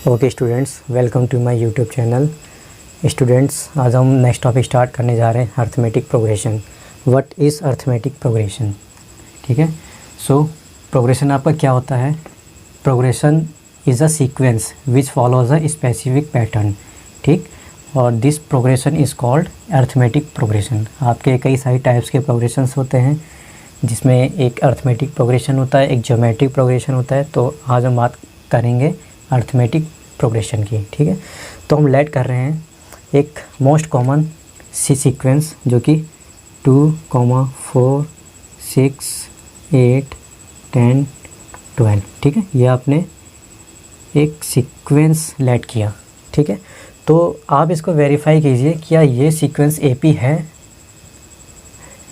Okay students, welcome to my YouTube channel. Students, आज हम next topic start करने जा रहे हैं arithmetic progression. What is arithmetic progression? ठीक है। सो प्रोग्रेशन आपका क्या होता है? Progression is a sequence which follows a specific pattern. ठीक, और this progression is called arithmetic progression. आपके कई सारे टाइप्स के प्रोग्रेशंस होते हैं, जिसमें एक अर्थमेटिक प्रोग्रेशन होता है, एक ज्योमेट्रिक प्रोग्रेशन होता है। तो आज हम बात करेंगे अर्थमेटिक प्रोग्रेशन की। ठीक है, तो हम लेट कर रहे हैं एक मोस्ट कॉमन सीक्वेंस जो कि 2, 4, 6, 8, 10, 12। ठीक है, ये आपने एक सीक्वेंस लेट किया। ठीक है, तो आप इसको वेरीफाई कीजिए क्या ये सीक्वेंस एपी है।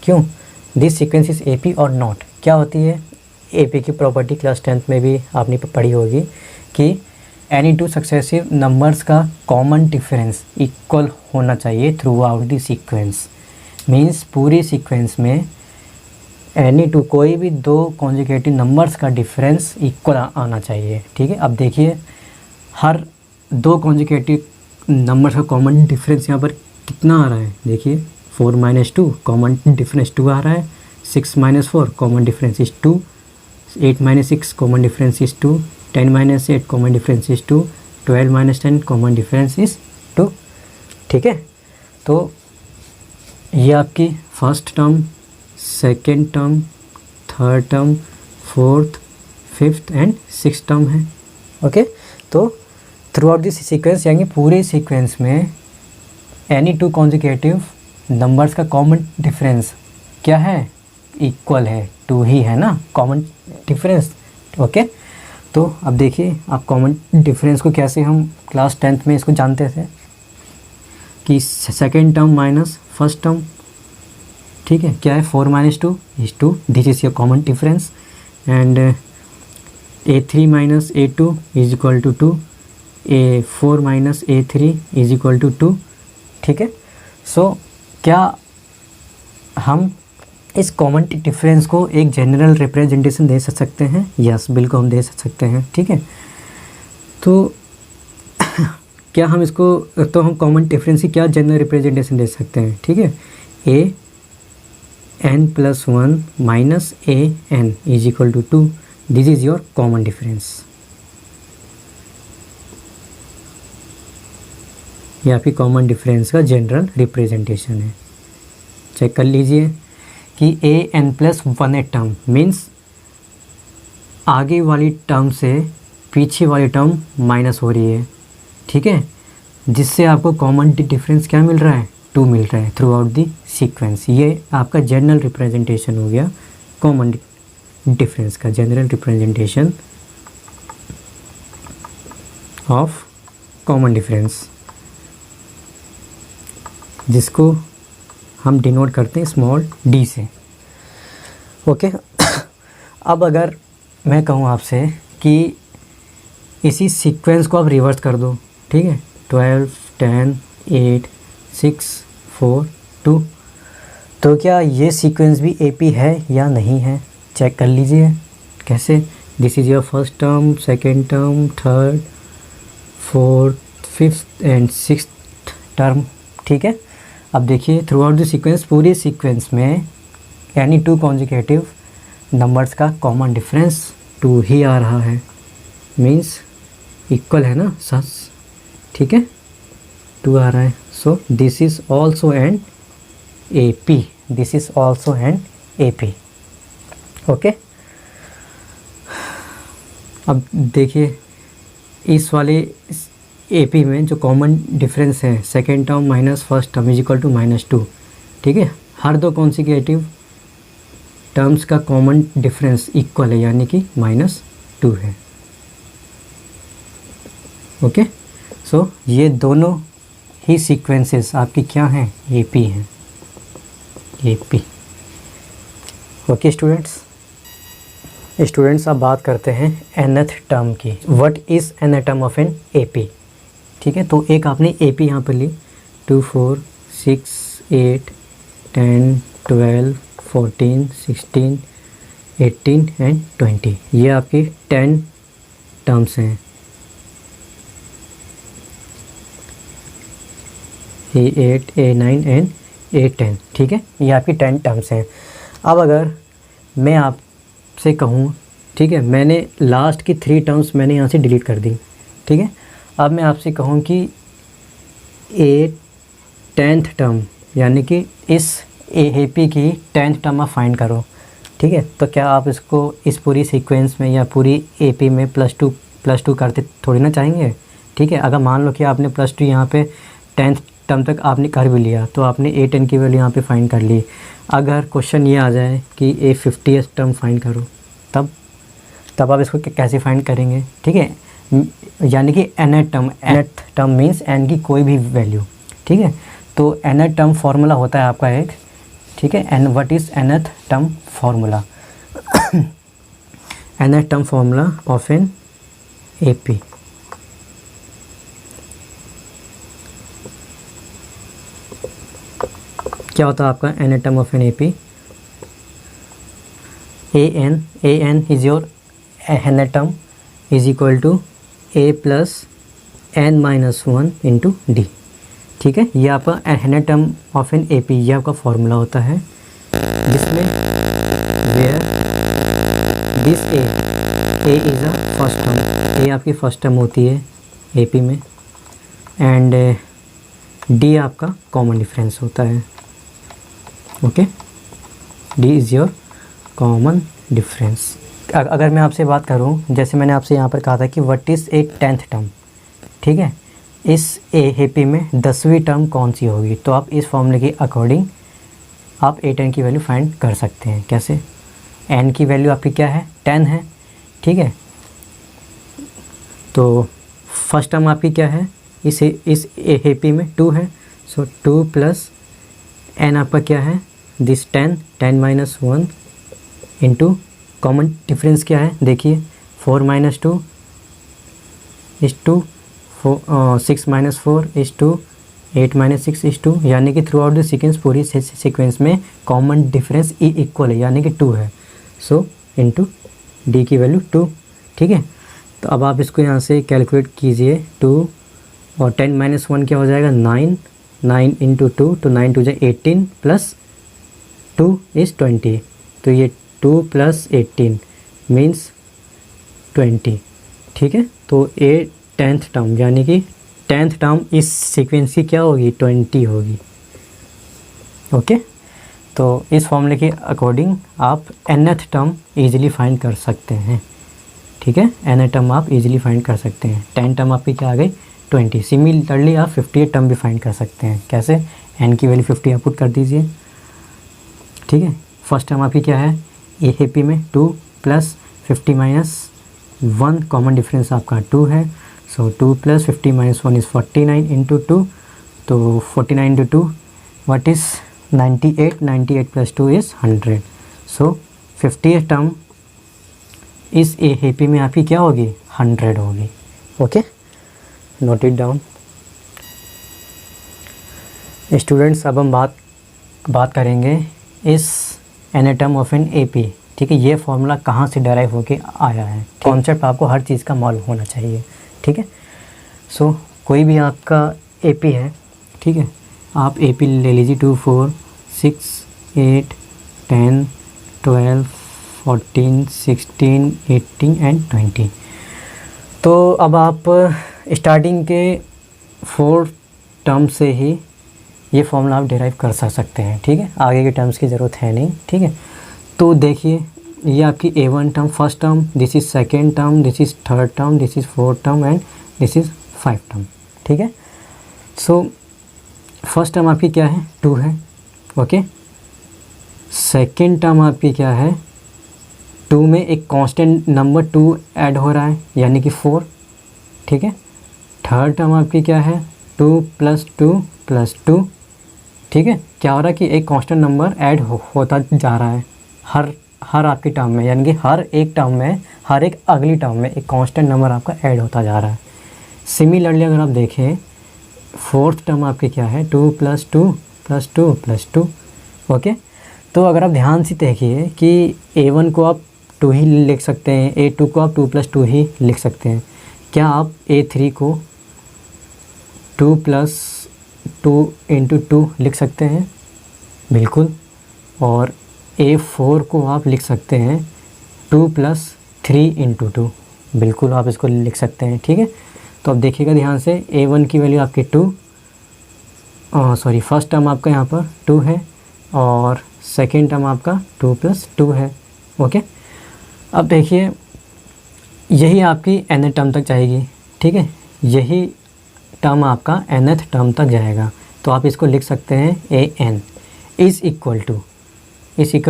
क्यों? दिस सीक्वेंस इज़ एपी और नॉट। क्या होती है एपी की प्रॉपर्टी? क्लास 10th में भी आपने पढ़ी होगी कि एनी टू सक्सेसिव नंबर्स का कॉमन डिफरेंस इक्वल होना चाहिए through out the sequence. Means पूरी सीक्वेंस में एनी टू कोई भी दो कॉन्जुगेटिव नंबर्स का डिफरेंस इक्वल आना चाहिए। ठीक है, अब देखिए हर दो कॉन्जुगेटिव नंबर्स का कॉमन डिफरेंस यहाँ पर कितना आ रहा है। देखिए 4 - 2 कॉमन डिफरेंस 2 आ रहा है, 6 - 4 common difference is 2, 8 - 6 common difference is 2, 10 - 8 common difference is 2, 12 - 10 common difference is 2। ठीक है, तो ये आपकी first term, second term, third term, fourth, fifth and sixth term है। ओके, तो थ्रू आउट दिस सीक्वेंस यानी पूरे सीक्वेंस में एनी टू कॉन्जुगेटिव नंबर्स का कॉमन डिफरेंस क्या है? इक्वल है, 2 ही है ना कॉमन डिफरेंस। ओके, तो अब देखिए आप कॉमन डिफरेंस को कैसे हम क्लास 10th में इसको जानते थे कि second term minus first term. ठीक है, क्या है? 4 - 2 is 2, this is your common difference. And A3 - A2 is equal to 2, A4 - A3 is equal to 2। ठीक है, सो क्या हम इस कॉमन डिफरेंस को एक जनरल रिप्रेजेंटेशन दे सकते हैं? यस, बिल्कुल हम दे सकते हैं। ठीक है, तो क्या हम इसको, तो हम कॉमन डिफरेंस की क्या जनरल रिप्रेजेंटेशन दे सकते हैं? ठीक है, an+1 minus an is equal to 2, this is your common difference. ये आपकी कॉमन डिफरेंस का जनरल रिप्रेजेंटेशन है। चेक कर लीजिए कि an+1 टर्म मीन्स आगे वाली टर्म से पीछे वाली टर्म माइनस हो रही है। ठीक है, जिससे आपको कॉमन डिफरेंस क्या मिल रहा है? 2 मिल रहा है थ्रू आउट दी सीक्वेंस। ये आपका जनरल रिप्रेजेंटेशन हो गया कॉमन डिफरेंस का, general representation of common difference, जिसको हम डिनोट करते हैं स्मॉल d से। ओके, अब अगर मैं कहूँ आपसे कि इसी सीक्वेंस को आप रिवर्स कर दो। ठीक है, 12, 10, 8, 6, 4, 2, तो क्या ये सीक्वेंस भी एपी है या नहीं है? चेक कर लीजिए कैसे। This is your first term, second term, third, fourth, fifth and sixth term. ठीक है, अब देखिए थ्रू आउट द सीक्वेंस, पूरी सीक्वेंस में एनी टू कॉन्जुगेटिव नंबर्स का कॉमन डिफरेंस 2 ही आ रहा है। मीन्स इक्वल है ना सच। ठीक है, 2 आ रहा है। So this is also an AP, this is also an AP। Okay, अब देखिए इस वाले AP में जो कॉमन डिफरेंस है second term minus first term is equal to -2। ठीक है, हर दो कॉन्सिक्यूटिव टर्म्स का कॉमन डिफरेंस इक्वल है, यानी कि -2 है। ओके, सो ये दोनों ही सीक्वेंसेस आपकी क्या हैं? AP हैं, AP। ओके स्टूडेंट्स, अब बात करते हैं nth टर्म की। What is nth term of an AP? ठीक है, तो एक आपने AP यहाँ पर ली, 2, 4, 6, 8, 10, 12, 14, 16, 18 एंड 20। ये आपकी 10 टर्म्स हैं। A8 A9 एंड A10, ठीक है, ये आपकी 10 टर्म्स हैं। अब अगर मैं आपसे कहूँ, ठीक है, मैंने लास्ट की 3 टर्म्स मैंने यहाँ से डिलीट कर दी, ठीक है, अब मैं आपसे कहूँ कि A10th टर्म यानी कि इस AP की 10th टर्म आप फाइंड करो, ठीक है, तो क्या आप इसको इस पूरी सीक्वेंस में या पूरी AP में +2 करते थोड़ी ना चाहेंगे, ठीक है। अगर मान लो कि आपने +2 यहाँ पे 10th टर्म तक आपने कर भी लिया तो आपने A10 की वैल्यू यहाँ पे फाइंड कर ली। अगर क्वेश्चन ये आ जाए कि A50th टर्म फाइंड करो, तब आप इसको कैसे फाइंड करेंगे, ठीक है, यानी कि nth टर्म मीन्स n की कोई भी वैल्यू, ठीक है। तो nth टर्म फार्मूला होता है आपका एक, ठीक है, and what is nth term formula? nth term formula of an AP, क्या होता है आपका nth term of an AP? an is your nth term is equal to A plus n-1 into D, ठीक है, ये आपका nth term of an AP, ये आपका फार्मूला होता है जिसमें where this A is a first term, A आपकी फर्स्ट टर्म होती है AP में, एंड D आपका कॉमन डिफरेंस होता है, okay, D is your common difference. अगर मैं आपसे बात करूं, जैसे मैंने आपसे यहाँ पर कहा था कि what is a 10th term, ठीक है, इस AP में 10वीं टर्म कौन सी होगी, तो आप इस फॉर्मूले के अकॉर्डिंग आप A10 की वैल्यू फाइंड कर सकते हैं। कैसे? n की वैल्यू आपकी क्या है? 10 है, ठीक है, तो फर्स्ट टर्म आपकी क्या है, इस AP में 2 है, सो 2 प्लस n आपका क्या है, this 10 minus 1 into common difference क्या है, देखिए 4 minus 2 is 2, 6 minus 4 is 2, 8 minus 6 is 2, यानी कि थ्रू आउट द सीक्वेंस, पूरी सीक्वेंस में कॉमन डिफरेंस इक्वल है, यानी कि 2 है, सो इंटू D की वैल्यू 2, ठीक है। तो अब आप इसको यहाँ से कैलकुलेट कीजिए, 2 और 10 माइनस 1 क्या हो जाएगा, 9 इंटू 2, तो 9 2 = 18 प्लस 2 इज़ 20, तो ये 2 प्लस 18 मीन्स 20, ठीक है। तो A10th टर्म यानी कि 10th टर्म इस सीक्वेंस की क्या होगी, 20 होगी, ओके। तो इस फॉर्मूले के अकॉर्डिंग आप nth टर्म ईजिली फाइंड कर सकते हैं, ठीक है, nth टर्म आप ईजिली फाइंड कर सकते हैं। 10 टर्म आपकी क्या आ गई, 20। सिमिलरली आप 50th टर्म भी फाइंड कर सकते हैं। कैसे? n की वैल्यू 50 आप पुट कर दीजिए, ठीक है। फर्स्ट टर्म आपकी क्या है, AP में 2 प्लस 50 माइनस 1, कॉमन डिफरेंस आपका 2 है, सो 2 प्लस 50 माइनस 1 इज़ 49 इंटू 2, तो 49 into 2 what is 98 plus 2 is 100, so 50th term इस AP में आपकी क्या होगी, 100 होगी, okay, note it down. Students, अब हम बात करेंगे इस nth ऑफ एन AP, ठीक है, ये फॉर्मूला कहाँ से डेराइव होके आया है। कॉन्सेप्ट आपको हर चीज़ का मालूम होना चाहिए, ठीक है। सो कोई भी आपका AP है, ठीक है, आप AP ले लीजिए 2 4 6 8 10 12 14 16 18 एंड 20। तो अब आप स्टार्टिंग के 4 टर्म से ही ये फॉर्मूला आप डिराइव कर सकते हैं, ठीक है, आगे के टर्म्स की ज़रूरत है नहीं, ठीक है। तो देखिए, ये आपकी A1 term first term, this is second term, this is third term, this is fourth term and this is 5 term, ठीक है। सो फर्स्ट टर्म आपकी क्या है, 2 है, ओके। सेकेंड टर्म आपकी क्या है, 2 में एक कांस्टेंट नंबर 2 ऐड हो रहा है, यानी कि 4, ठीक है। थर्ड टर्म आपकी क्या है, 2 प्लस 2 प्लस 2, ठीक है। क्या हो रहा है कि एक कांस्टेंट नंबर ऐड होता जा रहा है हर आपकी टर्म में, यानी कि हर एक टर्म में, हर एक अगली टर्म में एक कांस्टेंट नंबर आपका ऐड होता जा रहा है। सिमिलरली अगर आप देखें, फोर्थ टर्म आपकी क्या है, 2 प्लस 2 प्लस 2 प्लस 2, ओके। तो अगर आप ध्यान से देखिए कि A1 को आप 2 ही लिख सकते हैं, A2 को आप 2 प्लस 2 ही लिख सकते हैं, क्या आप A3 को 2 प्लस 2 इंटू 2 लिख सकते हैं बिल्कुल, और A4 को आप लिख सकते हैं 2 प्लस 3 इंटू 2, बिल्कुल आप इसको लिख सकते हैं। ठीक है, तो अब देखिएगा ध्यान से, A1 की वैल्यू आपकी 2, सॉरी फर्स्ट टर्म आपका यहाँ पर 2 है और सेकेंड टर्म आपका 2 प्लस 2 है। ओके, अब देखिए यही आपकी nth टर्म तक जाएगी। ठीक है, यही टर्म आपका nth टर्म तक जाएगा, तो आप इसको लिख सकते हैं an इज़ इक्वल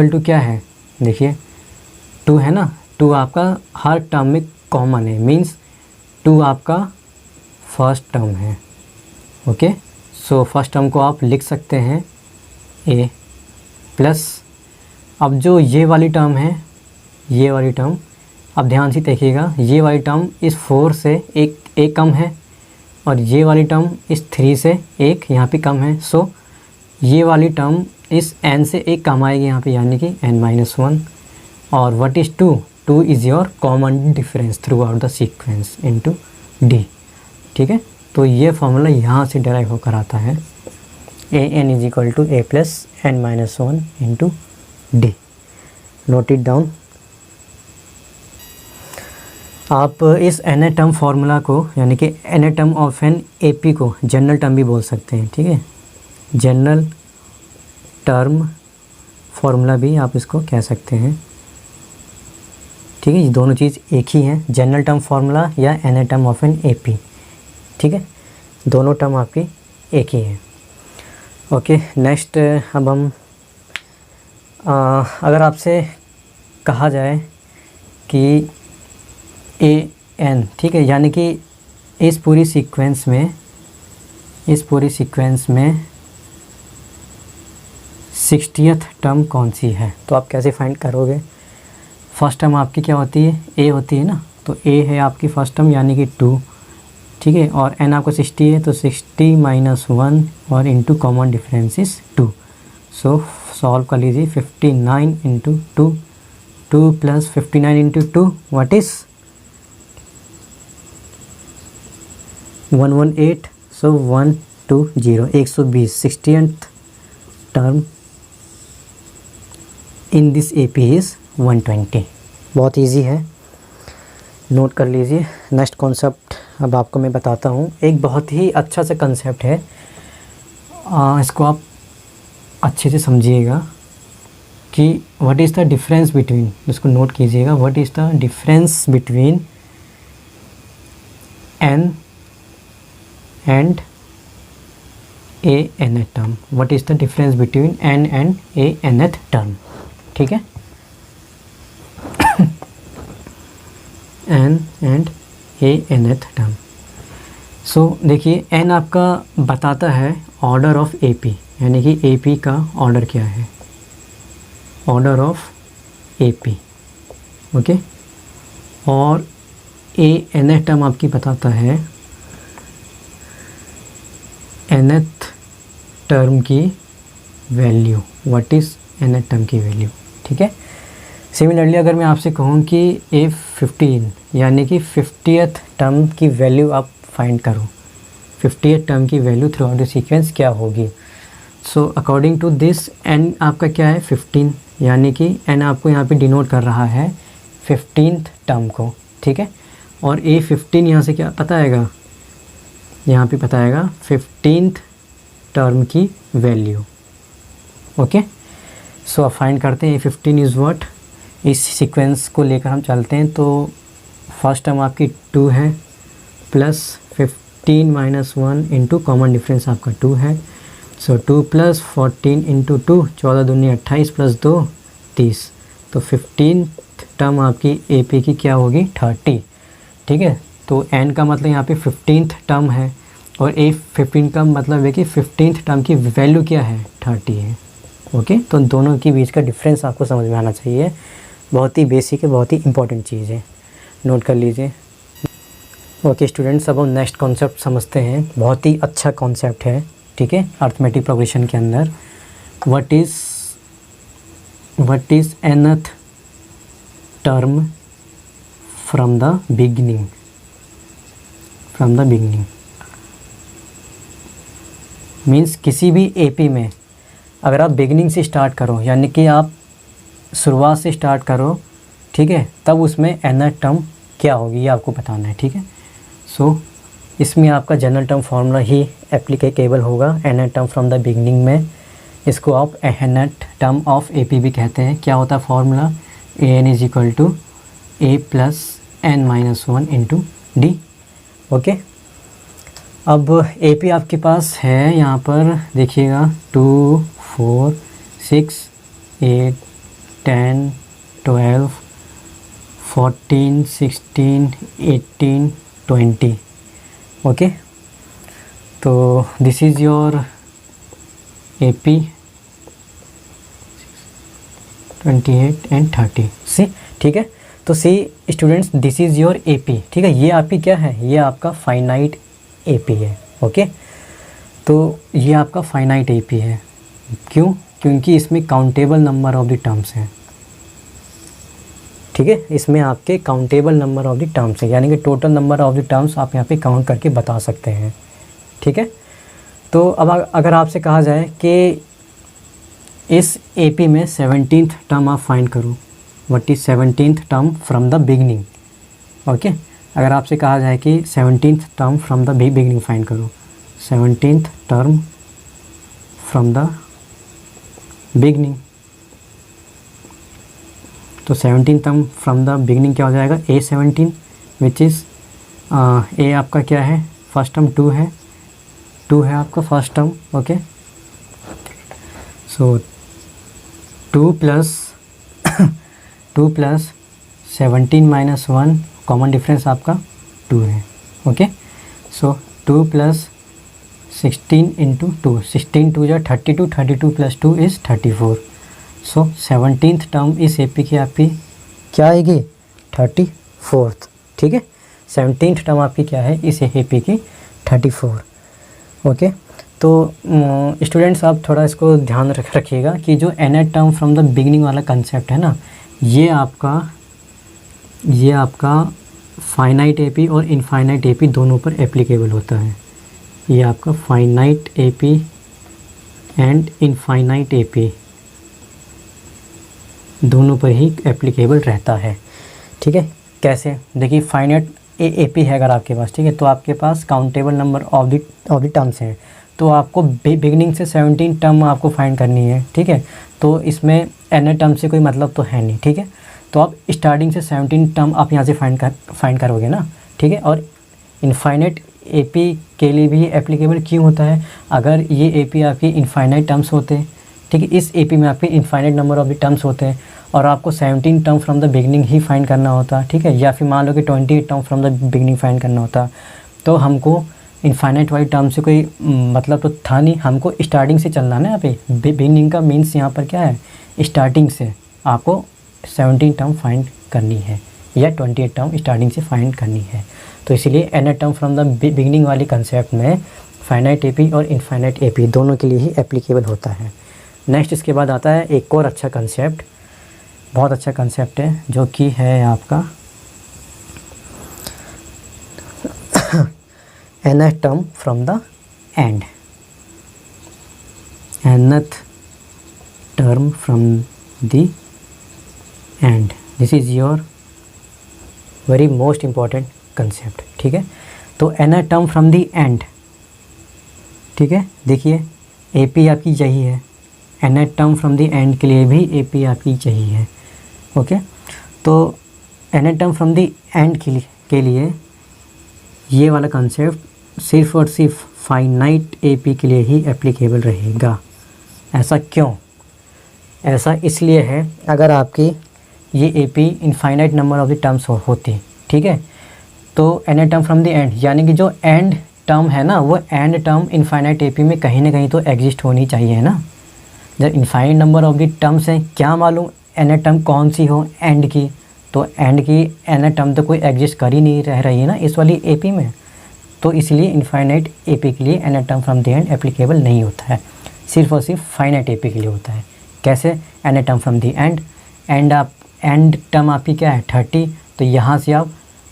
टू क्या है, देखिए 2 है ना, 2 आपका हर टर्म में कॉमन है, मींस 2 आपका फर्स्ट टर्म है। ओके, सो फर्स्ट टर्म को आप लिख सकते हैं a प्लस, अब जो ये वाली टर्म है, ये वाली टर्म, अब ध्यान से देखिएगा, ये वाली टर्म इस 4 से एक कम है और ये वाली टर्म इस 3 से एक यहाँ पे कम है। सो ये वाली टर्म इस n से एक कम आएगी यहाँ पे, यानी कि n-1। और what is 2? 2 is your common difference through out the sequence into d। ठीक है, तो ये फॉर्मूला यहाँ से डेराइव होकर आता है, an is equal to a plus n-1 into d। Note it down. आप इस nth टर्म फार्मूला को, यानी कि nth term of an AP को जनरल टर्म भी बोल सकते हैं। ठीक है, जनरल टर्म फार्मूला भी आप इसको कह सकते हैं। ठीक है, ये दोनों चीज़ एक ही हैं, जनरल टर्म फार्मूला या nth term of an AP। ठीक है, दोनों टर्म आपकी एक ही हैं। ओके, नेक्स्ट अब हम अगर आपसे कहा जाए कि an, ठीक है, यानी कि इस पूरी सीक्वेंस में 60th टर्म कौन सी है, तो आप कैसे फाइंड करोगे। फर्स्ट टर्म आपकी क्या होती है, a होती है ना, तो a है आपकी फर्स्ट टर्म यानी कि 2। ठीक है, और n आपको 60 है, तो 60 माइनस 1 और into common difference is 2। So solve कर लीजिए, 59 into 2, 2 plus 59 into 2 what is 118। So 120, 120 60th term in this AP is 120। बहुत इजी है, नोट कर लीजिए। नेक्स्ट कॉन्सेप्ट अब आपको मैं बताता हूँ, एक बहुत ही अच्छा सा कंसेप्ट है, इसको आप अच्छे से समझिएगा कि what is the difference between, इसको नोट कीजिएगा, what is the difference between n and a nth term। what is the difference between n and a nth term? ठीक है, n and a nth term। सो देखिए n आपका बताता है order of AP, यानी कि AP का ऑर्डर क्या है, ऑर्डर ऑफ AP। ओके, और a nth टर्म आपकी बताता है nth टर्म की value, what is nth term की वैल्यू। ठीक है, सिमिलरली अगर मैं आपसे कहूँ कि A15 यानी कि 50th टर्म की वैल्यू आप फाइंड करो, 50th टर्म की value throughout the sequence क्या होगी। So according to this n आपका क्या है 15, यानी कि n आपको यहाँ पे डिनोट कर रहा है 15th टर्म को। ठीक है, और A15 यहाँ से क्या पता आएगा, यहाँ पे पता आएगा 15th टर्म की वैल्यू। ओके, सो अब फाइंड करते हैं A15 इज़ व्हाट। इस सीक्वेंस को लेकर हम चलते हैं, तो फर्स्ट टर्म आपकी 2 है plus 15 minus 1 into common difference आपका 2 है। सो 2 प्लस 14 इंटू 2, 14 दूनी 28 प्लस 2 30, तो 15th टर्म आपकी AP की क्या होगी 30। ठीक है, तो n का मतलब यहाँ पे 15th टर्म है और A15 का मतलब है कि 15th टर्म की वैल्यू क्या है 30 है। ओके, तो दोनों के बीच का डिफरेंस आपको समझ में आना चाहिए, बहुत ही बेसिक है, बहुत ही इंपॉर्टेंट चीज़ है, नोट कर लीजिए। ओके स्टूडेंट्स, अब हम नेक्स्ट कॉन्सेप्ट समझते हैं, बहुत ही अच्छा कॉन्सेप्ट है। ठीक है, अर्थमेटिक प्रोग्रेशन के अंदर what is nth term from the beginning. Means किसी भी एपी में अगर आप बिगिनिंग से स्टार्ट करो, यानी कि आप शुरुआत से स्टार्ट करो, ठीक है, तब उसमें nth टर्म क्या होगी ये आपको बताना है, ठीक है। सो इसमें आपका जनरल टर्म फार्मूला ही एप्लीकेबल होगा nth term from the beginning में। इसको आप nth टर्म ऑफ एपी भी कहते हैं। क्या होता है formula? an is equal to a plus n minus 1 into D. Okay, अब एपी आपके पास है यहाँ पर देखिएगा 2, 4, 6, 8, 10, 12, 14, 16, 18, 20। ओके, तो this is your AP 28 and 30 see, ठीक है। तो see students, this is your AP, ठीक है। ये आपकी क्या है? ये आपका फाइनाइट एपी है। ओके, तो ये आपका फाइनाइट एपी है। क्यों? क्योंकि इसमें countable number of the terms हैं, ठीक है। इसमें आपके countable number of the terms है, यानी कि total number of the terms आप यहाँ पे काउंट करके बता सकते हैं, ठीक है। तो अब अगर आपसे कहा जाए कि इस एपी में 17th टर्म आप फाइंड करो, what is 17th term from the beginning. Okay, अगर आपसे कहा जाए कि 17th term from the beginning find करो, 17th term from the beginning, तो 17th term from the beginning क्या हो जाएगा? A17 विच इज़ ए आपका क्या है? फर्स्ट टर्म 2 है, 2 है आपका फर्स्ट टर्म। ओके, सो 2 प्लस 17 माइनस 1, कॉमन डिफरेंस आपका 2 है। ओके, सो 2 प्लस 16 इंटू 2, 16 2 जा 32, 32 plus 2 is 34। So 17th term इस एपी की आपकी क्या आएगी? 34th, ठीक है। 17th टर्म आपकी क्या है इस एपी की? 34। ओके, तो स्टूडेंट्स आप थोड़ा इसको ध्यान रखिएगा कि जो nth term from the beginning वाला कंसेप्ट है ना, ये आपका फाइनाइट एपी और इनफाइनाइट एपी दोनों पर एप्लीकेबल होता है। ये आपका finite AP and infinite AP दोनों पर ही एप्लीकेबल रहता है, ठीक है। कैसे? देखिए, फाइनाइट एपी है अगर आपके पास, ठीक है, तो आपके पास countable number of the terms हैं, तो आपको बिगिनिंग से 17 टर्म आपको फाइंड करनी है, ठीक है। तो इसमें nth टर्म से कोई मतलब तो है नहीं, ठीक है। तो आप स्टार्टिंग से 17 टर्म आप यहाँ से फाइंड करोगे ना, ठीक है। और इनफाइनाइट एपी के लिए भी एप्लीकेबल क्यों होता है? अगर ये एपी आपकी इनफाइनाइट टर्म्स होते, ठीक है, इस एपी में आपके infinite number of the terms होते हैं और आपको 17 term from the beginning he find करना होता, ठीक है, या फिर मान लो कि 28 term from the beginning find करना होता, तो हमको इनफाइनाइट वाली टर्म से कोई मतलब तो था नहीं, हमको स्टार्टिंग से चलना है ना। यहाँ पे बिगनिंग का मीन्स यहाँ पर क्या है? स्टार्टिंग से आपको 17 टर्म फाइंड करनी है या 28 टर्म स्टार्टिंग से फाइंड करनी है। तो इसीलिए nth term from the beginning वाली कंसेप्ट में फाइनाइट एपी और इनफाइनाइट एपी दोनों के लिए ही एप्लीकेबल होता है। नेक्स्ट इसके बाद आता है एक और अच्छा कंसेप्ट, बहुत अच्छा कंसेप्ट है, जो कि है आपका nth term from the and. nth term from the and, this is your very most important concept, ठीक है। तो nth term from the end, ठीक है, देखिए एपी आपकी यही है, nth term from the and के लिए भी एपी आपकी यही है। ओके, तो nth term from the and के लिए ये वाला कंसेप्ट सिर्फ और सिर्फ फाइनाइट एपी के लिए ही एप्लीकेबल रहेगा। ऐसा क्यों? ऐसा इसलिए है, अगर आपकी ये AP infinite number of the terms होती, ठीक है, तो nth term from the and, यानी कि जो एंड टर्म है ना, वो एंड टर्म इनफाइनाइट एपी में कहीं ना कहीं तो एग्जिस्ट होनी चाहिए, है ना। जब infinite number of the terms हैं, क्या मालूम nth टर्म कौन सी हो एंड की, तो एंड की nth टर्म तो कोई एग्जिस्ट कर ही नहीं रह रही है ना इस वाली एपी में, तो इसलिए इनफाइनाइट एपी के लिए nth term from the and applicable नहीं होता है, सिर्फ और सिर्फ फाइनाइट एपी के लिए होता है। कैसे? nth term from the and term आपकी क्या है? 30, तो यहाँ से आप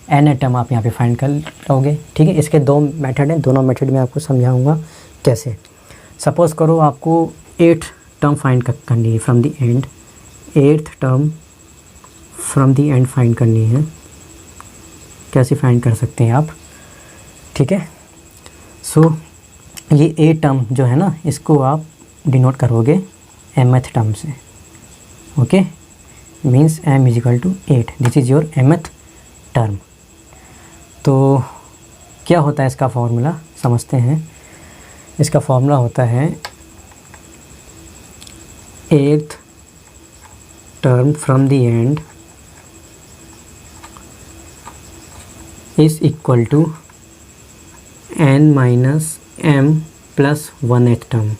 nth टर्म आप यहाँ पे फाइंड कर लोगे, ठीक है। इसके दो मेथड हैं, दोनों मेथड में आपको समझाऊंगा कैसे। सपोज़ करो आपको 8th टर्म फाइंड करनी है from the and, 8th term from the and find करनी है। कैसे फाइंड कर सकते हैं आप, ठीक है। सो ये 8 टर्म जो है ना, इसको आप डिनोट करोगे mth टर्म से, okay. Means m is equal to 8, this is your mth term. तो क्या होता है इसका फॉर्मूला, समझते हैं। इसका फॉर्मूला होता है 8th term from the end is equal to n minus m plus 1th term,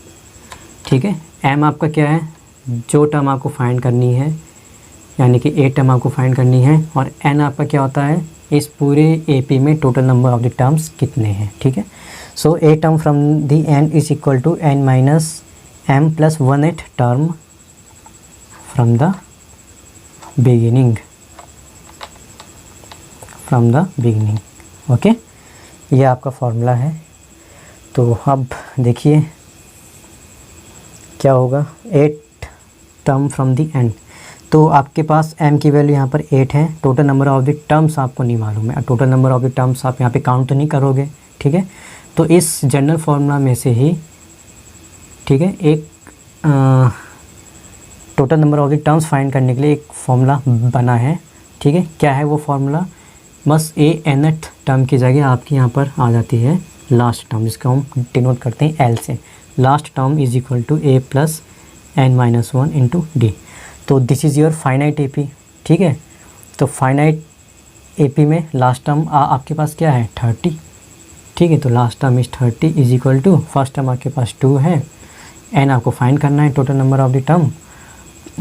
ठीक है। m आपका क्या है, जो टर्म आपको फाइंड करनी है, यानी कि 8 टर्म आपको फाइंड करनी है, और n आपका क्या होता है, इस पूरे AP में total number of the terms कितने हैं, ठीक है। So 8 term from the end is equal to n minus m plus 1th term from the beginning, okay. ये आपका फॉर्मूला है। तो अब देखिए क्या होगा, 8 टर्म फ्रॉम द एंड, तो आपके पास m की वैल्यू यहाँ पर 8 है। Total number of the terms आपको नहीं मालूम है, total number of the terms आप यहाँ पे काउंट तो नहीं करोगे, ठीक है। तो इस जनरल फार्मूला में से ही, ठीक है, एक total number of the terms find करने के लिए एक फार्मूला बना है, ठीक है। क्या है वो फार्मूला, बस nth टर्म की जगह आपकी यहाँ पर आ जाती है लास्ट टर्म, जिसको हम डिनोट करते हैं L से। Last term is equal to a plus n minus 1 into d. तो this is your finite AP, ठीक है। तो फाइनाइट AP में लास्ट टर्म आपके पास क्या है, 30, ठीक है। तो last term is 30 is equal to, first term आपके पास 2 है, n आपको फाइंड करना है total number of the term,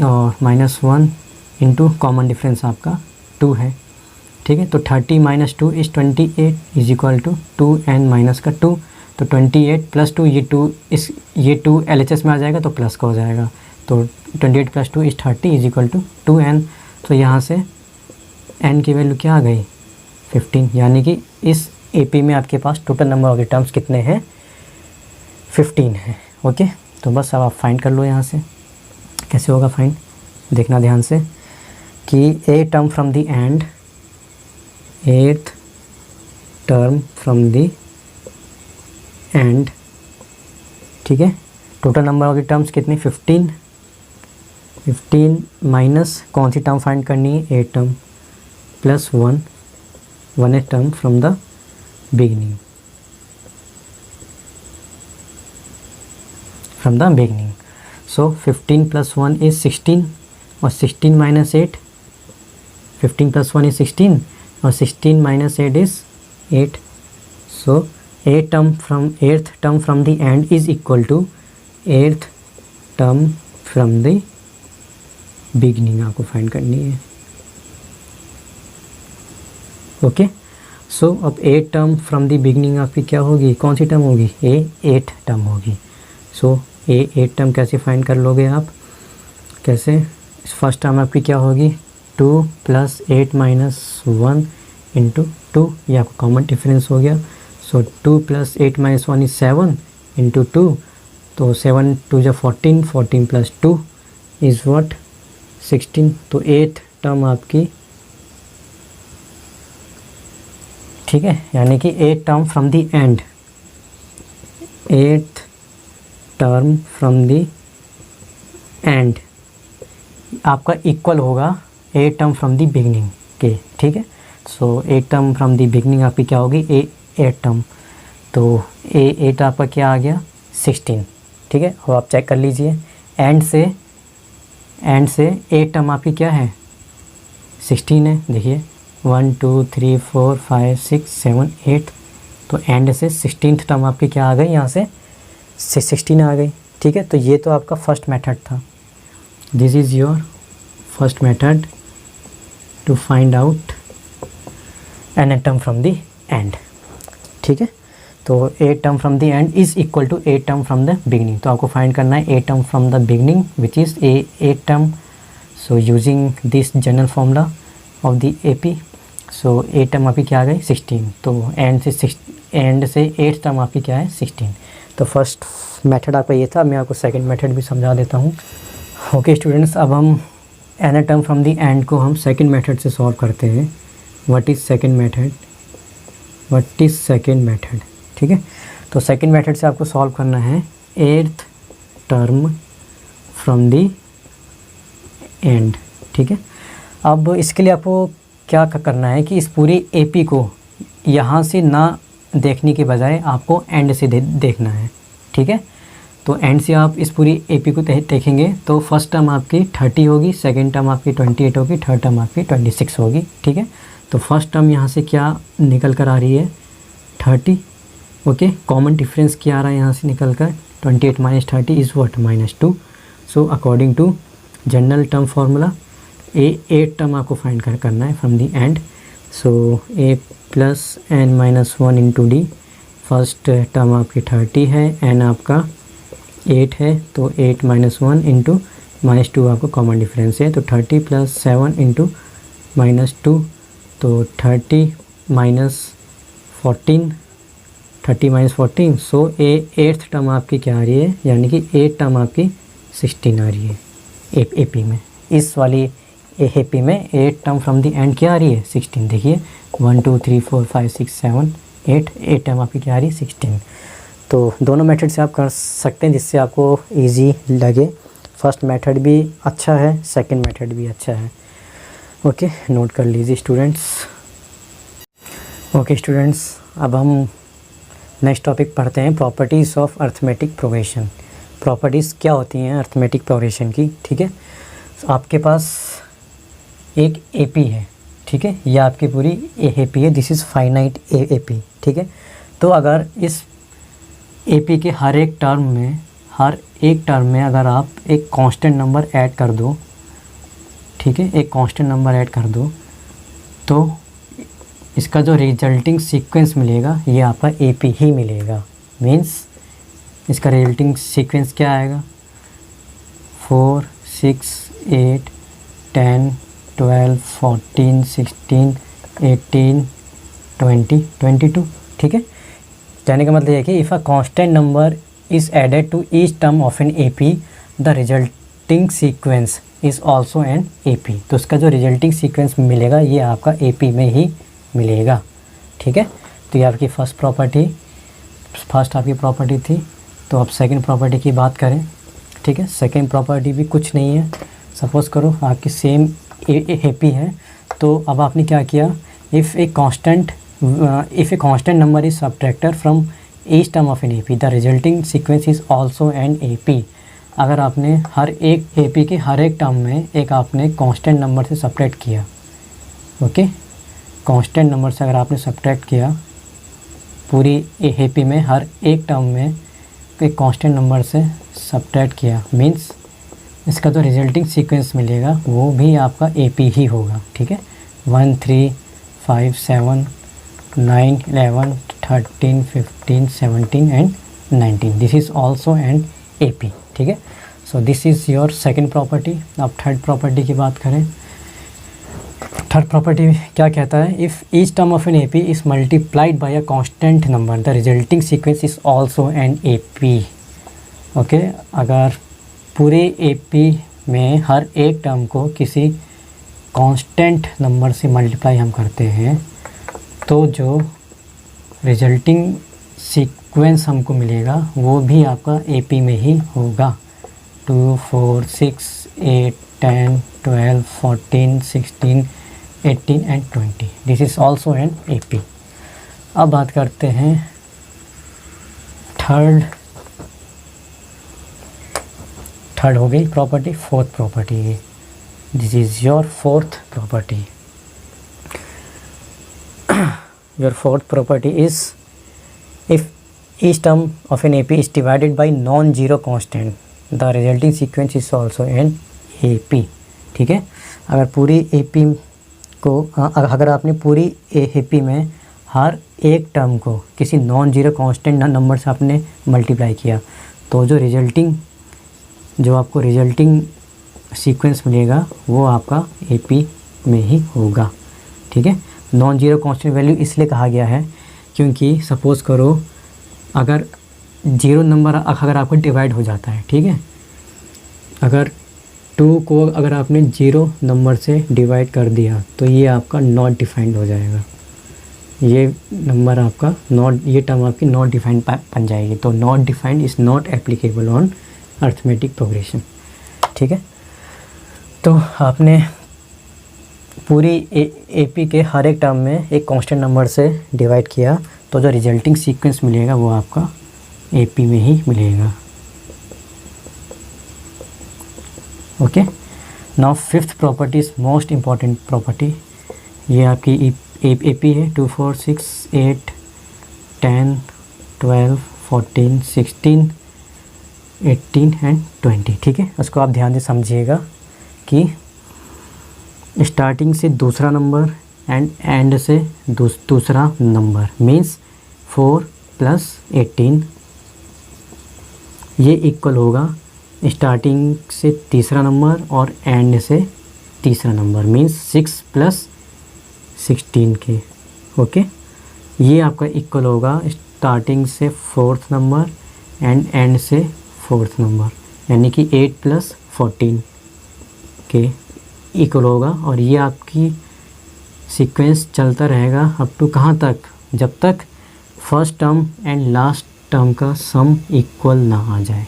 और माइनस 1 इंटू कॉमन डिफरेंस आपका 2 है, ठीक है। तो 30 minus 2 is 28 is equal to 2n minus का 2, तो 28 प्लस 2, ये 2 LHS में आ जाएगा तो प्लस का हो जाएगा, तो 28 plus 2 is 30 is equal to 2n। तो यहाँ से n की वैल्यू क्या आ गई, 15, यानी कि इस AP में आपके पास total number of the terms कितने हैं, 15 है, ओके। तो बस अब आप फाइंड कर लो यहाँ से। कैसे होगा फाइंड, देखना ध्यान से कि 8 term from the and, 8th term from the end, ठीक है। Total number of the terms कितने, 15 माइनस कौन सी टर्म फाइंड करनी है, 8 term plus 1th term from the beginning, so 15 plus 1 is 16, और 16 माइनस 8, 15 प्लस 1 इज़ 16, और 16 minus 8 is 8। So 8th term from the end is equal to 8th term from the beginning आपको find करनी है, okay. सो अब 8 term from the beginning आपकी क्या होगी, कौन सी टर्म होगी, A8 टर्म होगी। सो A8 टर्म कैसे फाइंड कर लोगे आप, कैसे, फर्स्ट टर्म आपकी क्या होगी, 2 प्लस 8 माइनस 1 इंटू 2, ये आपका कॉमन डिफरेंस हो गया। सो 2 प्लस 8 माइनस 1 इज़ 7 इंटू 2, तो 7 2 जा 14, 14 प्लस 2 इज़ व्हाट, 16। तो 8th टर्म आपकी, ठीक है, यानी कि 8 term from the and, 8th term from the and आपका इक्वल होगा 8 टर्म फ्रॉम द बिगनिंग के, ठीक है। So 8 term from the beginning आपकी क्या होगी, 8 टर्म, तो A8 आपका क्या आ गया, 16, ठीक है। और आप चेक कर लीजिए, एंड से 8 टर्म आपकी क्या है, 16 है, देखिए 1 2 3 4 5 6 7 8, तो एंड से 16th टर्म आपकी क्या आ गई, यहाँ से 16 आ गई, ठीक है। तो ये तो आपका फर्स्ट मेथड था, this is your first method to find out n term from the end, ठीक है। तो 8 term from the end is equal to 8 term from the beginning, तो आपको फाइंड करना है 8 term from the beginning which is 8 term. So using this general formula of the AP, so 8 term आपकी क्या आ गई, 16, तो एंड से 8th टर्म आपकी क्या है, 16। तो फर्स्ट मेथड आपका ये था, मैं आपको सेकंड मेथड भी समझा देता हूँ। ओके स्टूडेंट्स, अब हम n term from the end को हम सेकंड मेथड से सॉल्व करते हैं। What is second method? What is second method? ठीक है, तो सेकंड मेथड से आपको सॉल्व करना है eighth term from the and. ठीक है, अब इसके लिए आपको क्या करना है कि इस पूरी एपी को यहाँ से ना देखने के बजाय आपको एंड से देखना है। ठीक है, तो एंड से आप इस पूरी एपी को देखेंगे तो फर्स्ट टर्म आपकी 30 होगी, सेकंड टर्म आपकी 28 होगी, थर्ड टर्म आपकी 26 होगी। ठीक है, तो फर्स्ट टर्म यहाँ से क्या निकल कर आ रही है? 30। ओके, कॉमन डिफरेंस क्या आ रहा है यहाँ से निकल कर? 28 माइनस 30 is what? -2। So according to general term formula eight term आपको फाइंड करना है from the end. So a plus n minus 1 into D. First term आपकी 30 है, एन आपका 8 है, तो 8 माइनस 1 इंटू -2 आपको कॉमन डिफरेंस है, तो 30 प्लस 7 इंटू -2, तो 30 माइनस 14, 30 माइनस 14। सो एट्थ टर्म आपकी क्या आ रही है? यानी कि एट टर्म आपकी 16 आ रही है एपी में। इस वाली एपी में eight term from the end क्या आ रही है? 16। देखिए 1 2 3 4 5 6 7 8 टर्म आपकी क्या आ रही है? 16। तो दोनों मेथड से आप कर सकते हैं जिससे आपको इजी लगे। फर्स्ट मेथड भी अच्छा है, सेकंड मेथड भी अच्छा है। ओके, नोट कर लीजिए स्टूडेंट्स। ओके स्टूडेंट्स, अब हम नेक्स्ट टॉपिक पढ़ते हैं, properties of arithmetic progression. Properties क्या होती हैं अर्थमेटिक प्रोग्रेशन की? ठीक है, तो आपके पास एक एपी है। ठीक है, यह आपकी पूरी एपी है, दिस इज़ फाइनाइट एपी। ठीक है, तो अगर इस एपी के हर एक टर्म में अगर आप एक कांस्टेंट नंबर ऐड कर दो, ठीक है, एक कांस्टेंट नंबर ऐड कर दो, तो इसका जो रिजल्टिंग सीक्वेंस मिलेगा ये आपका एपी ही मिलेगा। मीन्स इसका रिजल्टिंग सीक्वेंस क्या आएगा? 4 6 8 10 12 14 16 18 20 22। ठीक है, कहने का मतलब ये है कि if a constant number is added to each term of an AP the resulting sequence is also an AP. तो उसका जो रिजल्टिंग सीक्वेंस मिलेगा ये आपका एपी में ही मिलेगा। ठीक है, तो ये आपकी फर्स्ट आपकी प्रॉपर्टी थी। तो अब सेकंड प्रॉपर्टी की बात करें। ठीक है, सेकंड प्रॉपर्टी भी कुछ नहीं है। सपोज़ करो आपकी सेम एपी है, तो अब आपने क्या किया? If a constant number is subtracted from each term of an AP the resulting sequence is also an AP. अगर आपने हर एक एपी के हर एक टर्म में एक आपने कांस्टेंट नंबर से सब्ट्रैक्ट किया, ओके, कांस्टेंट नंबर से अगर आपने सब्ट्रैक्ट किया पूरी एपी में हर एक टर्म में एक कांस्टेंट नंबर से सब्ट्रैक्ट किया, मीन्स इसका जो रिजल्टिंग सीक्वेंस मिलेगा वो भी आपका एपी ही होगा। ठीक है, 1 3 5 7 9 11 13 15 17 and 19 this is also an AP. ठीक है, so this is your second property. अब थर्ड प्रॉपर्टी की बात करें। थर्ड प्रॉपर्टी क्या कहता है? If each term of an AP is multiplied by a constant number the resulting sequence is also an AP. Okay, अगर पूरे एपी में हर एक टर्म को किसी कांस्टेंट नंबर से मल्टीप्लाई हम करते हैं तो जो रिजल्टिंग सीक्वेंस हमको मिलेगा वो भी आपका एपी में ही होगा। 2 4 6 8 10 12 14 16 18 and 20 this is also an AP. अब बात करते हैं थर्ड हो गई property. Fourth property, this is your fourth property. Your fourth property is if each term of an AP is divided by non zero constant the resulting sequence is also an AP. ठीक है, अगर पूरी AP को अगर आपने पूरी AP में हर एक टर्म को किसी नॉन जीरो कांस्टेंट नंबर से आपने मल्टीप्लाई किया तो जो आपको रिजल्टिंग सीक्वेंस मिलेगा वो आपका एपी में ही होगा। ठीक है, नॉन जीरो कांस्टेंट वैल्यू इसलिए कहा गया है क्योंकि सपोज़ करो अगर जीरो नंबर अगर आपको डिवाइड हो जाता है, ठीक है, अगर 2 को अगर आपने 0 नंबर से डिवाइड कर दिया तो ये आपका नॉट डिफाइंड हो जाएगा, ये नंबर आपका नॉट, ये टर्म आपकी नॉट डिफाइंड बन जाएगी। तो not defined is not applicable on arithmetic progression, ठीक है। तो आपने पूरी एपी के हर एक टर्म में एक कांस्टेंट नंबर से डिवाइड किया, तो जो रिजल्टिंग सीक्वेंस मिलेगा वो आपका एपी में ही मिलेगा। Okay, now fifth property is most important property. ये आपकी एपी है 2 4 6 8 10 12 14 16 18 एंड 20, ठीक है। उसको आप ध्यान से समझिएगा कि स्टार्टिंग से दूसरा नंबर एंड एंड से दूसरा नंबर मीन्स 4 + 18 ये इक्वल होगा स्टार्टिंग से तीसरा नंबर और एंड से तीसरा नंबर मीन्स 6 + 16 के। ओके, ये आपका इक्वल होगा स्टार्टिंग से फोर्थ नंबर एंड एंड से फोर्थ नंबर, यानी कि 8 + 14 के इक्वल होगा। और ये आपकी सीक्वेंस चलता रहेगा अप टू कहाँ तक, जब तक first term and last term का सम इक्वल ना आ जाए।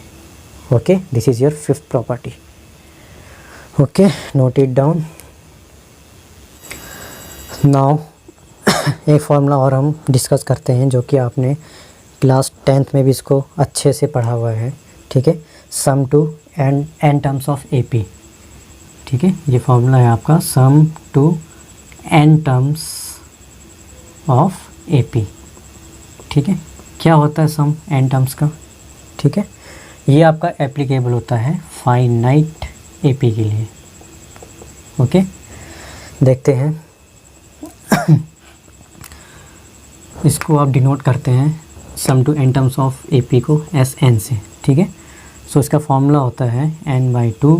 Okay, this is your fifth property. Okay, note it down. Now एक फॉर्मूला और हम डिस्कस करते हैं जो कि आपने क्लास 10th में भी इसको अच्छे से पढ़ा हुआ है, ठीक है। Sum to n terms of AP, ठीक है। ये फॉर्मूला है आपका sum to n terms of AP, ठीक है। क्या होता है सम एन टर्म्स का, ठीक है। ये आपका एप्लीकेबल होता है फाइनाइट एपी के लिए। ओके, देखते हैं। इसको आप डिनोट करते हैं sum to n terms of AP को एस एन से, ठीक है। सो इसका फॉर्मूला होता है n/2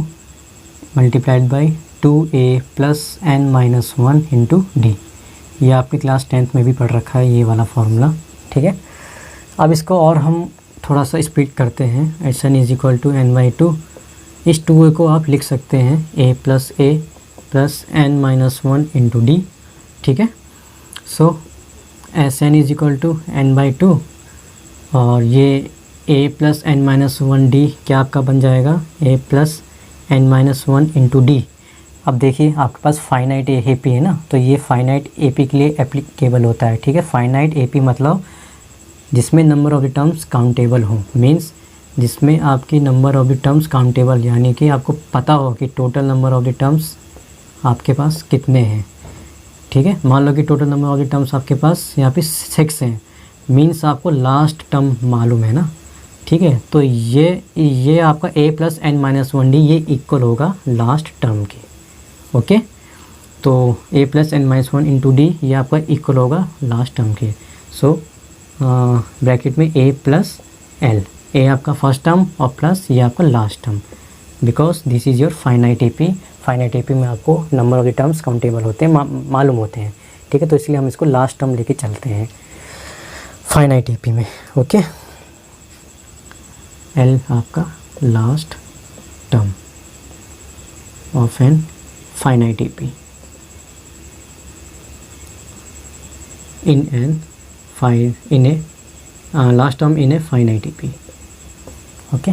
multiplied by 2a + n-1 into D. ये आपने क्लास 10th में भी पढ़ रखा है ये वाला फार्मूला, ठीक है। अब इसको और हम थोड़ा सा स्प्लिट करते हैं। n = n/2, इस 2a को आप लिख सकते हैं a + n-1 इंटू डी, ठीक है। सो Sn = n/2 और ये a + n-1 d क्या आपका बन जाएगा a + n-1 इंटू डी। अब देखिए आपके पास फाइनाइट एपी है ना, तो ये फाइनाइट एपी के लिए एप्लीकेबल होता है, ठीक है। फाइनाइट एपी मतलब जिसमें number of the terms countable हो, मींस जिसमें आपकी number of the terms countable, यानी कि आपको पता हो कि total number of the terms आपके पास कितने हैं, ठीक है। मान लो कि total number of the terms आपके पास यहाँ पे 6 हैं, मींस आपको लास्ट टर्म मालूम है ना, ठीक है। तो ये आपका a + n-1 d ये इक्वल होगा लास्ट टर्म के। ओके, तो a + n-1 इंटू डी ये आपका इक्वल होगा लास्ट टर्म के। सो ब्रैकेट में a + l, a आपका फर्स्ट टर्म और प्लस ये आपका last term, because this is your finite AP. Finite AP में आपको number of the terms countable होते हैं, मालूम होते हैं, ठीक है। तो इसलिए हम इसको लास्ट टर्म लेके चलते हैं फाइनाइट एपी में। ओके, एल आपका last term of an finite AP in a last term in a finite AP। Okay,